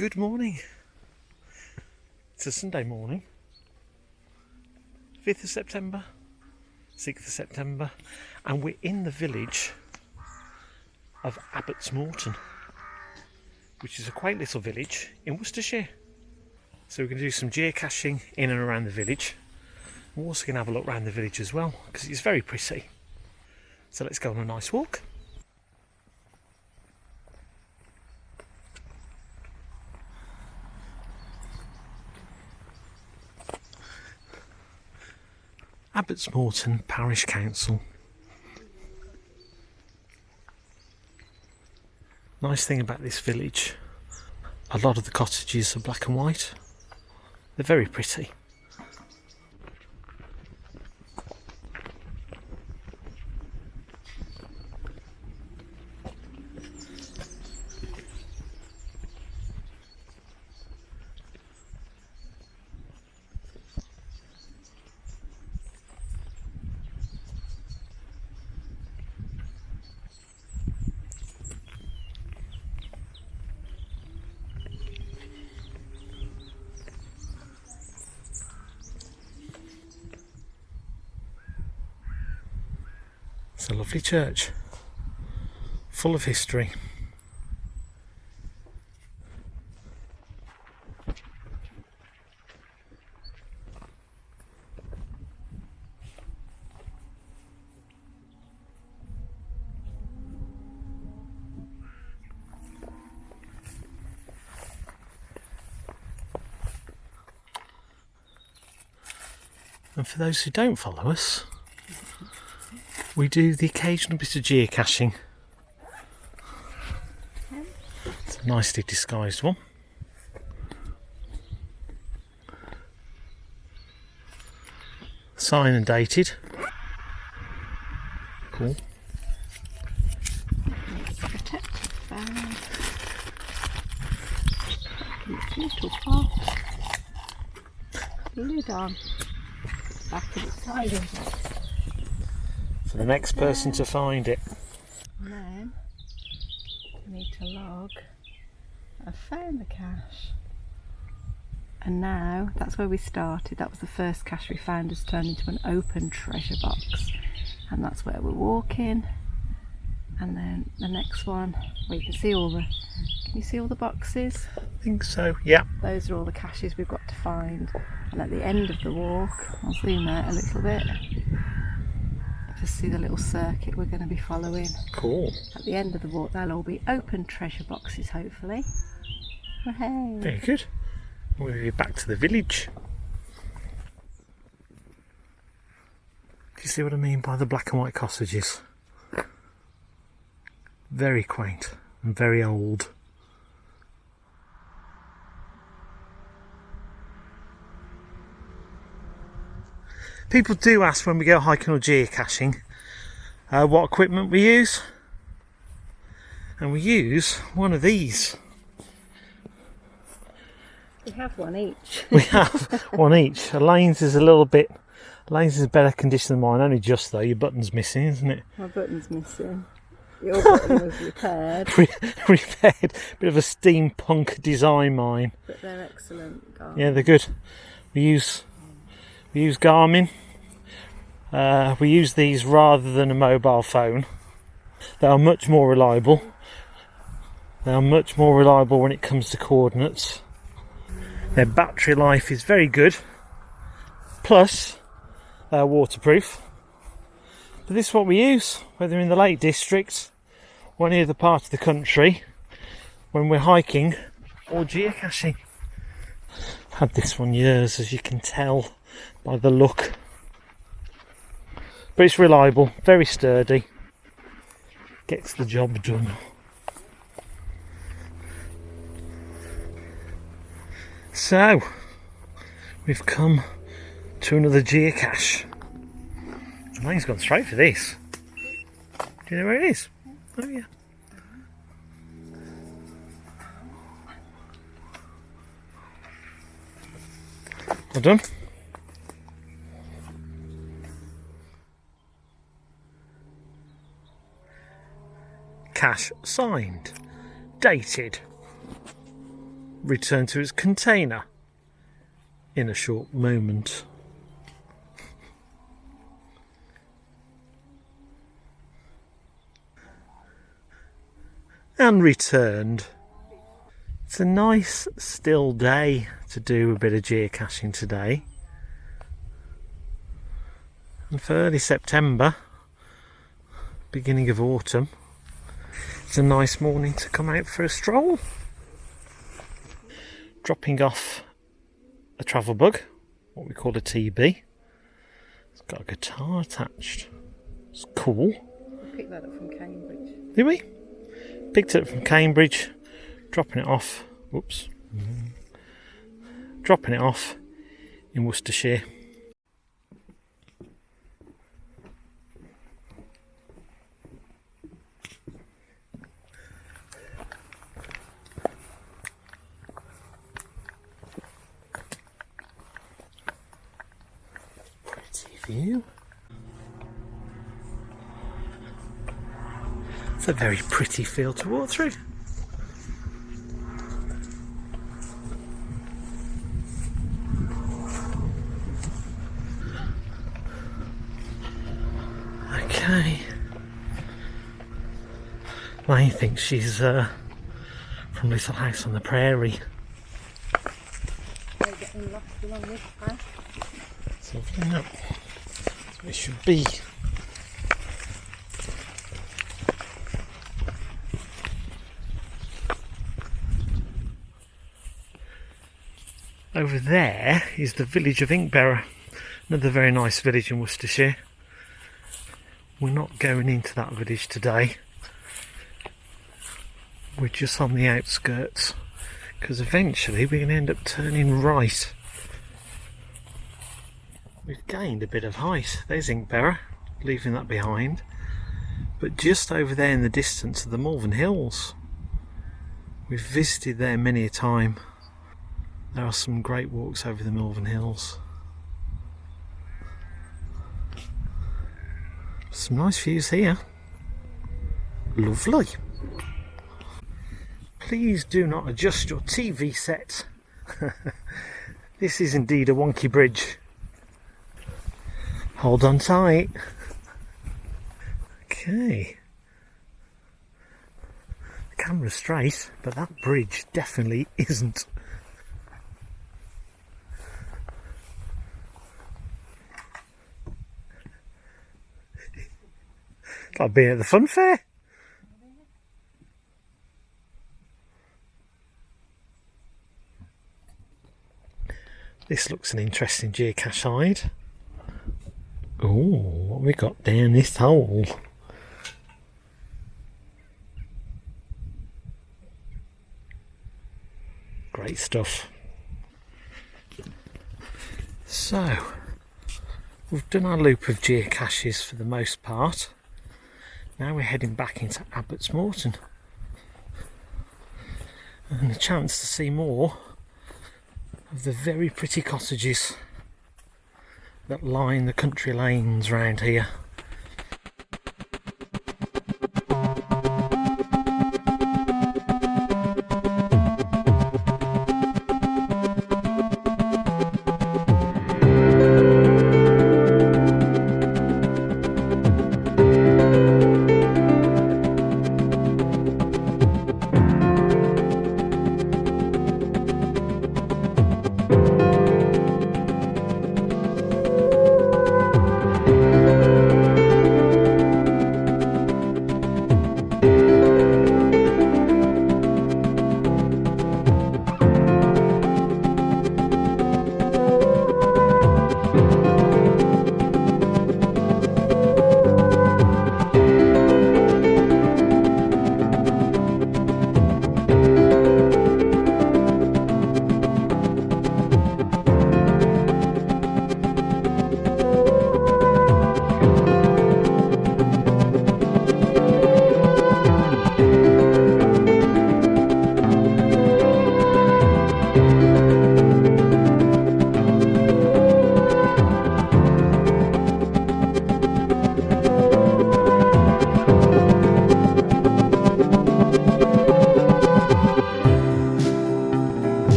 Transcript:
Good morning. It's a Sunday morning, 5th of September, 6th of September, and we're in the village of Abbots Morton, which is a quaint little village in Worcestershire. So we're going to do some geocaching in and around the village. We're also going to have a look around the village as well, because it's very pretty. So let's go on a nice walk. Abbotsmorton Parish Council. Nice thing about this village, a lot of the cottages are black and white. They're very pretty. It's a lovely church, full of history. And for those who don't follow us, we do the occasional bit of geocaching. It's a nicely disguised one. Signed and dated. Cool. Little pot. Lid on. Back to the side. For the next person to find it. And then we need to log. I found the cache. And now that's where we started. That was the first cache we found, has turned into an open treasure box. And that's where we're walking. And then the next one, where you can see all the, can you see all the boxes? I think so, yeah. Those are all the caches we've got to find. And at the end of the walk, I'll zoom out a little bit. Just see the little circuit we're going to be following. Cool. At the end of the walk, they'll all be open treasure boxes, hopefully. Hey. Very good. We'll be back to the village. Do you see what I mean by the black and white cottages? Very quaint and very old. People do ask when we go hiking or geocaching what equipment we use, and we use one of these. We have one each. We have one each. Elaine's is a little bit, Elaine's is in better condition than mine, only just though. Your button's missing, isn't it? My button's missing. Your button was repaired. Repaired. Bit of a steampunk design, mine. But they're excellent, guys. Yeah, they're good. We use GARMIN. We use these rather than a mobile phone. They are much more reliable. They are much more reliable when it comes to coordinates. Their battery life is very good. Plus, they're waterproof. But this is what we use, whether in the Lake District or any other part of the country, when we're hiking or geocaching. I've had this one years, as you can tell by the look. But it's reliable, very sturdy, gets the job done. So, we've come to another geocache. Mine's gone straight for this. Do you know where it is? Oh yeah. Well done. Cache signed, dated, return to its container in a short moment. And returned. It's a nice still day to do a bit of geocaching today. And for early September, beginning of autumn, it's a nice morning to come out for a stroll. Dropping off a travel bug, what we call a TB. It's got a guitar attached. It's cool. We picked that up from Cambridge. Did we? Picked it up from Cambridge, dropping it off. Whoops. Dropping it off in Worcestershire. Pretty view. It's a very pretty field to walk through. Okay. Lane thinks she's from Little House on the Prairie. They're getting lost along this path. So no, that's where it should be. Over there is the village of Inkbearer, another very nice village in Worcestershire. We're not going into that village today. We're just on the outskirts, because eventually we're going to end up turning right. We've gained a bit of height. There's Inkbearer, leaving that behind. But just over there in the distance are the Malvern Hills. We've visited there many a time. There are some great walks over the Malvern Hills. Some nice views here. Lovely. Please do not adjust your TV set. This is indeed a wonky bridge. Hold on tight. Okay. The camera's straight, but that bridge definitely isn't. It's like being at the fun fair. This looks an interesting geocache hide. Oh, what have we got down this hole? Great stuff. So, we've done our loop of geocaches for the most part. Now we're heading back into Abbots Morton. And a chance to see more of the very pretty cottages that line the country lanes round here.